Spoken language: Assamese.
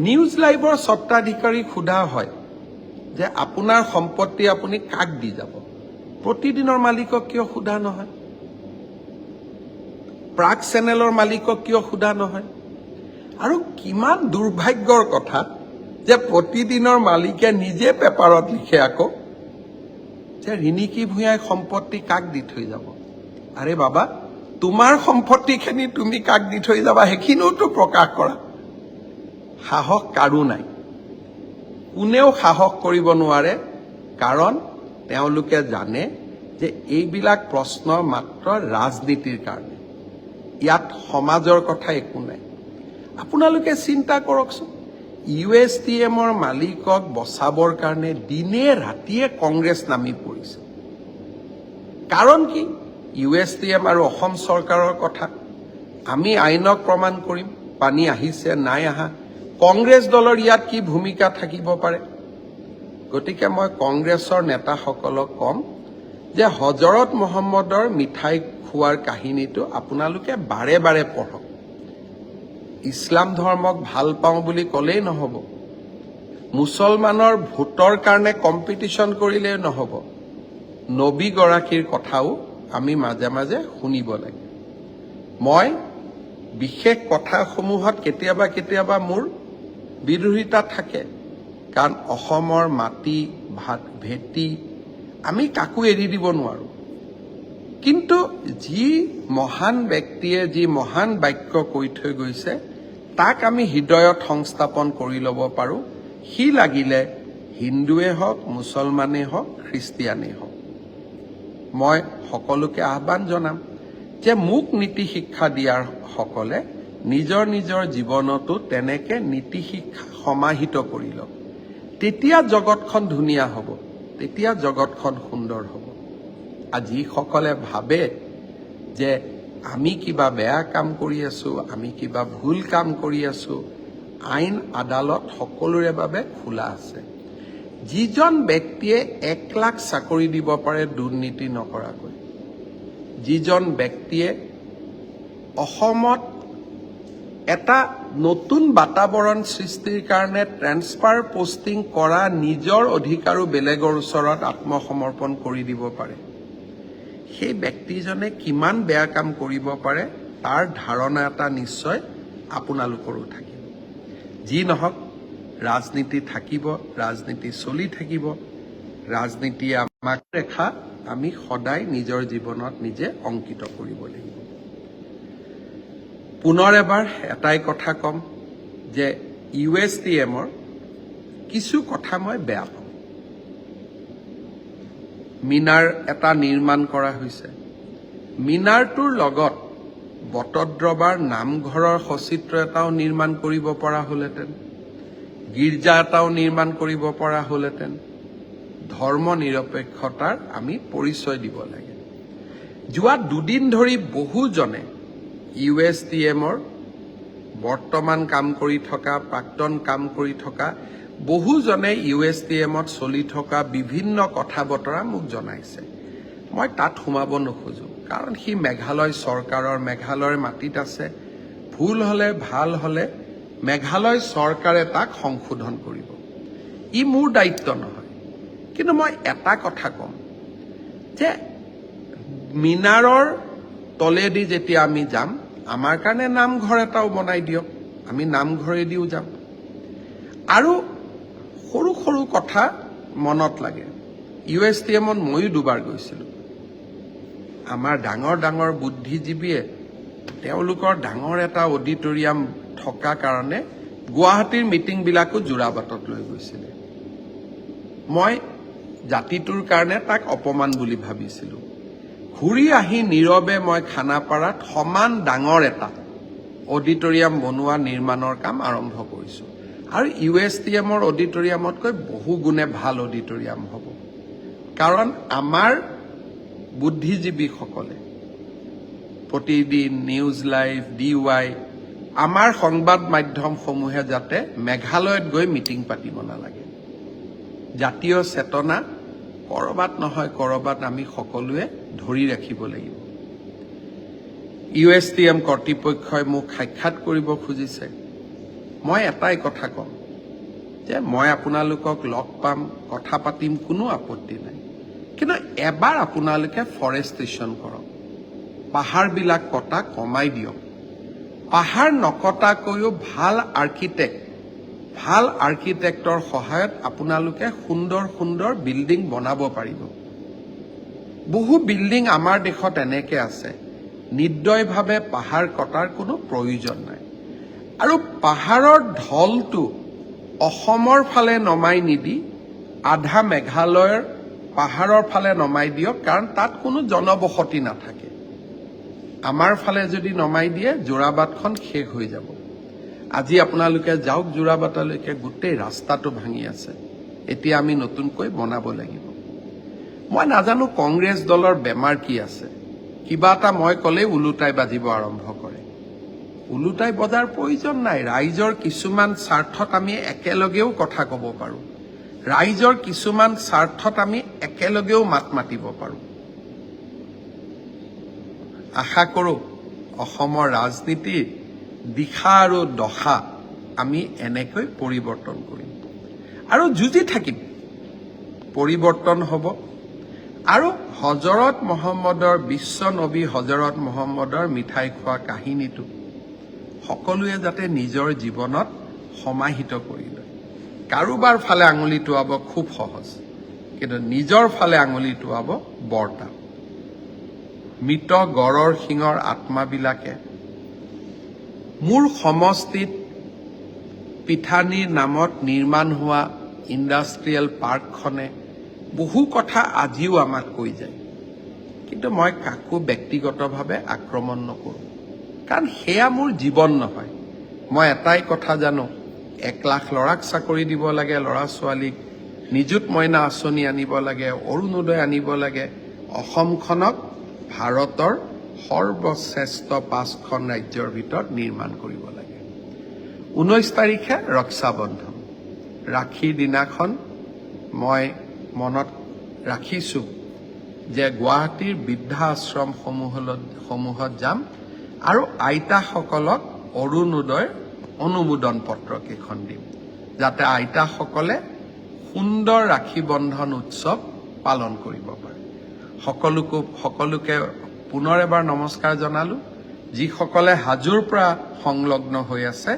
নিউজ লাইভৰ স্বত্বাধিকাৰীক সোধা হয় যে আপোনাৰ সম্পত্তি আপুনি কাক দি যাব, প্ৰতিদিনৰ মালিকক কিয় সোধা নহয়? প্ৰাগ চেনেলৰ মালিকক কিয় সোধা নহয়? আৰু কিমান দুৰ্ভাগ্যৰ কথা যে প্ৰতিদিনৰ মালিকে নিজে পেপাৰত লিখে আকৌ যে ৰিণিকী ভূঞাই সম্পত্তি কাক দি থৈ যাব। আৰে বাবা, তোমাৰ সম্পত্তিখিনি তুমি কাক দি থৈ যাবা সেইখিনিওতো প্ৰকাশ কৰা। সাহস কাৰো নাই, কোনেও সাহস কৰিব নোৱাৰে, কাৰণ তেওঁলোকে জানে যে এইবিলাক প্ৰশ্ন মাত্ৰ ৰাজনীতিৰ কাৰণে, ইয়াত সমাজৰ কথা একো নাই। আপোনালোকে চিন্তা কৰকচোন, USTMৰ মালিকক বচাবৰ কাৰণে দিনে ৰাতিয়ে কংগ্ৰেছ নামি পৰিছে। কাৰণ কি? USTM আৰু অসম চৰকাৰৰ কথা আমি আইনক প্ৰমাণ কৰিম, পানী আহিছে নাই আহা, কংগ্ৰেছ দলৰ ইয়াত কি ভূমিকা থাকিব পাৰে। গতিকে মই কংগ্ৰেছৰ নেতাসকলক কম যে হজৰত মহম্মদৰ মিঠাই খোৱাৰ কাহিনীটো আপোনালোকে বাৰে বাৰে পঢ়ক। ইছলাম ধৰ্মক ভাল পাওঁ বুলি ক'লেই নহ'ব, মুছলমানৰ ভোটৰ কাৰণে কম্পিটিশ্যন কৰিলেই নহ'ব, নবীগৰাকীৰ কথাও আমি মাজে মাজে শুনিব লাগে। মই বিশেষ কথাসমূহত কেতিয়াবা কেতিয়াবা মোৰ বিৰোধিতা থাকে, কাৰণ অসমৰ মাটি ভেটি আমি কাকো এৰি দিব নোৱাৰো। কিন্তু যি মহান ব্যক্তিয়ে যি মহান বাক্য কৈ থৈ গৈছে তাক আমি হৃদয়ত সংস্থাপন কৰি ল'ব পাৰোঁ। সি লাগিলে হিন্দুৱে হওক, মুছলমানেই হওক, খ্ৰীষ্টিয়ানেই হওক। মই সকলোকে আহ্বান জনাম যে মোক নীতি শিক্ষা দিয়াৰ সকলে নিজৰ নিজৰ জীৱনতো তেনেকে নীতি শিক্ষা সমাহিত কৰি লওক। তেতিয়া জগতখন ধুনীয়া হ'ব, তেতিয়া জগতখন সুন্দৰ হ'ব। আজি যিসকলে ভাবে যে আমি কিবা বেয়া কাম কৰি আছো, আমি কিবা ভুল কাম কৰি আছো, আইন আদালত সকলোৰে বাবে খোলা আছে। যিজন ব্যক্তিয়ে 1 লাখ চাকৰি দিব পাৰে দুৰ্নীতি নকৰাকৈ, যিজন ব্যক্তিয়ে অসমত এটা নতুন বাতাবৰণ সৃষ্টিৰ কাৰণে ট্ৰেন্সফাৰ পোষ্টিং কৰা নিজৰ অধিকাৰো বেলেগৰ ওচৰত আত্মসমৰ্পণ কৰি দিব পাৰে, সেই ব্যক্তিজনে কিমান বেয়া কাম কৰিব পাৰে তাৰ ধাৰণা এটা নিশ্চয় আপোনালোকৰো থাকিব। যি নহওক, ৰাজনীতি থাকিব, ৰাজনীতি চলি থাকিব। ৰাজনীতিয়ে আমাক ৰেখা আমি সদায় নিজৰ জীৱনত নিজে অংকিত কৰিব লাগিব। পুনৰ এবাৰ এটাই কথা ক'ম যে USTMৰ কিছু কথা মই বেয়া পাওঁ। মিনাৰ এটা নিৰ্মাণ কৰা হৈছে, মিনাৰটোৰ লগত বটদ্ৰৱাৰ নামঘৰৰ সচিত্ৰ এটাও নিৰ্মাণ কৰিব পৰা হ'লহেঁতেন, গীৰ্জা এটাও নিৰ্মাণ কৰিব পৰা হ'লহেঁতেন। ধৰ্ম নিৰপেক্ষতাৰ আমি পৰিচয় দিব লাগে। যোৱা 2 দিন ধৰি বহুজনে USTMৰ বৰ্তমান কাম কৰি থকা, প্ৰাক্তন কাম কৰি থকা বহুজনে USTMত চলি থকা বিভিন্ন কথা বতৰা মোক জনাইছে। মই তাত সোমাব নোখোজো, কাৰণ সি মেঘালয় চৰকাৰৰ, মেঘালয়ৰ মাটিত আছে। ভুল হ'লে ভাল হ'লে মেঘালয় চৰকাৰে তাক সংশোধন কৰিব, ই মোৰ দায়িত্ব নহয়। কিন্তু মই এটা কথা ক'ম যে মিনাৰৰ তলেদি যেতিয়া আমি যাম, আমাৰ কাৰণে নামঘৰ এটাও বনাই দিয়ক, আমি নামঘৰেদিও যাম। আৰু সৰু সৰু কথা মনত লাগে। USTMত ময়ো 2 বাৰ গৈছিলোঁ। আমাৰ ডাঙৰ ডাঙৰ বুদ্ধিজীৱীয়ে তেওঁলোকৰ ডাঙৰ এটা অডিটৰিয়াম থকা কাৰণে গুৱাহাটীৰ মিটিংবিলাকো যোৰাবাটত লৈ গৈছিলে। মই জাতিটোৰ কাৰণে তাক অপমান বুলি ভাবিছিলোঁ। ঘূৰি আহি নীৰৱে মই খানাপাৰাত সমান ডাঙৰ এটা অডিটৰিয়াম বনোৱা নিৰ্মাণৰ কাম আৰম্ভ কৰিছোঁ। আৰু USTMৰ অডিটৰিয়ামতকৈ বহু গুণে ভাল অডিটৰিয়াম হ'ব, কাৰণ আমাৰ বুদ্ধিজীৱীসকলে প্ৰতিদিন নিউজ লাইভ, DY, আমাৰ সংবাদ মাধ্যমসমূহে যাতে মেঘালয়ত গৈ মিটিং পাতিব নালাগে। জাতীয় চেতনা কৰবাত নহয় কৰবাত আমি সকলোৱে ধৰি ৰাখিব লাগিব। USTM কৰ্তৃপক্ষই মোক সাক্ষাৎ কৰিব খুজিছে। মই এটাই কথা কম যে মই আপোনালোকক লগ পাম, কথা পাতিম, কোনো আপত্তি নাই। কিন্তু এবাৰ আপোনালোকে ফৰেষ্টেশ্যন কৰক, পাহাৰবিলাক কটা কমাই দিয়ক। পাহাৰ নকটাকৈও ভাল আৰ্কিটেক্টৰ সহায়ত আপোনালোকে সুন্দৰ সুন্দৰ বিল্ডিং বনাব পাৰিব। বহু বিল্ডিং আমাৰ দেশত এনেকে আছে, নিৰ্দয়ভাৱে পাহাৰ কটাৰ কোনো প্ৰয়োজন নাই। আৰু পাহাৰৰ ঢলটো অসমৰ ফালে নমাই নিদি আধা মেঘালয়ৰ পাহাৰৰ ফালে নমাই দিয়ক, কাৰণ তাত কোনো জনবসতি নাথাকে। আমাৰ ফালে যদি নমাই দিয়ে যোৰাবাটখন শেষ হৈ যাব। আজি আপোনালোকে যাওক যোৰাবাটলৈকে, গোটেই ৰাস্তাটো ভাঙি আছে। এতিয়া আমি নতুনকৈ বনাব লাগিব। মই নাজানো কংগ্ৰেছ দলৰ বেমাৰ কি আছে, কিবা এটা মই ক'লেই ওলোটাই বাজিব আৰম্ভ কৰে। ওলোটাই বজাৰ প্ৰয়োজন নাই। ৰাইজৰ কিছুমান স্বাৰ্থত আমি একেলগেও কথা ক'ব পাৰোঁ, ৰাইজৰ কিছুমান স্বাৰ্থত আমি একেলগেও মাত মাতিব পাৰোঁ। আশা কৰোঁ অসমৰ ৰাজনীতিৰ দিশা আৰু দশা আমি এনেকৈ পৰিৱৰ্তন কৰিম আৰু যুঁজি থাকিম। পৰিৱৰ্তন হ'ব। আৰু হজৰত মহম্মদৰ, বিশ্ব নবী হজৰত মহম্মদৰ মিঠাই খোৱা কাহিনীটো সকলোৱে যাতে নিজৰ জীৱনত সমাহিত কৰি লয়। কাৰোবাৰ ফালে আঙুলি টোৱাব খুব সহজ, কিন্তু নিজৰ ফালে আঙুলি টোৱাব বৰ টান। মৃত গড়ৰ শিঙৰ আত্মাবিলাকে মোৰ সমষ্টিত পিঠানীৰ নামত নিৰ্মাণ হোৱা ইণ্ডাষ্ট্ৰিয়েল পাৰ্কখনে বহু কথা আজিও আমাক কৈ যায়। কিন্তু মই কাকো ব্যক্তিগতভাৱে আক্ৰমণ নকৰোঁ, কাৰণ সেয়া মোৰ জীৱন নহয়। মই এটাই কথা জানো, 1 লাখ ল'ৰাক চাকৰি দিব লাগে, ল'ৰা ছোৱালীক নিযুত মইনা আঁচনি আনিব লাগে, অৰুণোদয় আনিব লাগে, অসমখনক ভাৰতৰ সৰ্বশ্ৰেষ্ঠ 5খন ৰাজ্যৰ ভিতৰত নিৰ্মাণ কৰিব লাগে। 19 তাৰিখে ৰক্ষাবন্ধন, ৰাখীৰ দিনাখন মই মনত ৰাখিছোঁ যে গুৱাহাটীৰ বৃদ্ধা আশ্ৰমসমূহত যাম আৰু আইতাসকলক অৰুণোদয় অনুমোদন পত্ৰ কেইখন দিম, যাতে আইতাসকলে সুন্দৰ ৰাখী বন্ধন উৎসৱ পালন কৰিব পাৰে। সকলোকে পুনৰ এবাৰ নমস্কাৰ জনালোঁ। যিসকলে হাজোৰ পৰা সংলগ্ন হৈ আছে